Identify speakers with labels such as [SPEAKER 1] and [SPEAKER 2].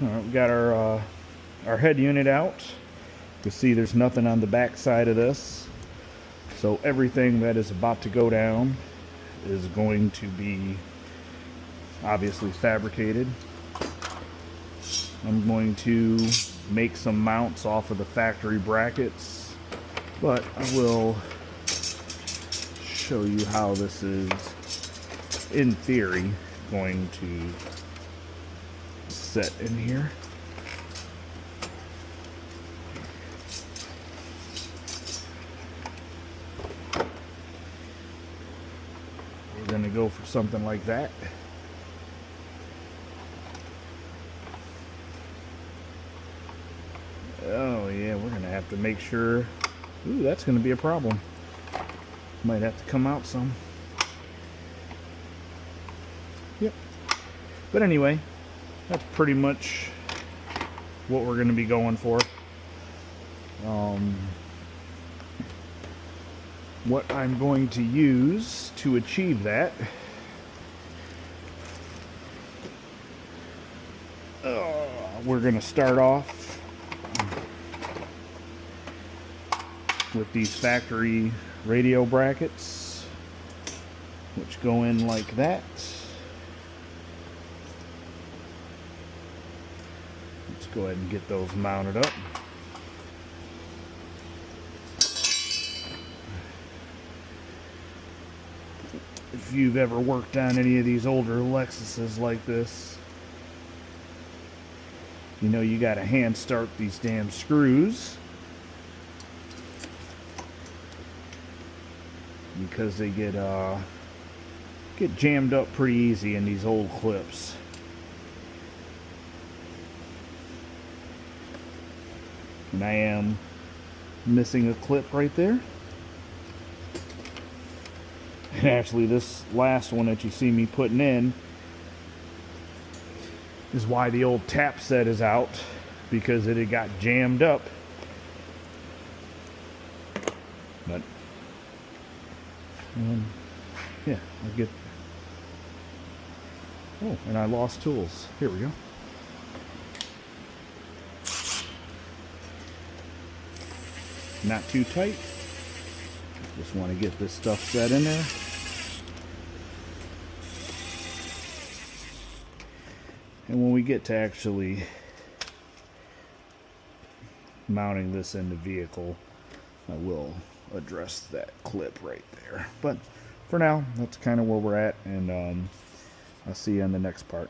[SPEAKER 1] All right, we got our head unit out. You can see there's nothing on the back side of this. So everything that is about to go down is going to be obviously fabricated. I'm going to make some mounts off of the factory brackets, but I will show you how this is, in theory, going to set in here. We're going to go for something like that. Oh yeah, we're going to have to make sure. Ooh, that's going to be a problem. Might have to come out some. Yep. But anyway, that's pretty much what we're going to be going for. What I'm going to use to achieve that, we're going to start off with these factory radio brackets, which go in like that. Let's go ahead and get those mounted up. If you've ever worked on any of these older Lexuses like this, you know you gotta hand start these damn screws because they get jammed up pretty easy in these old clips. And I am missing a clip right there. And actually this last one that you see me putting in is why the old tap set is out, because it had got jammed up. But yeah, I'll get. Oh, and I lost tools. Here we go. Not too tight. Just want to get this stuff set in there. And when we get to actually mounting this in the vehicle, I will address that clip right there. But for now, that's kind of where we're at, and I'll see you in the next part.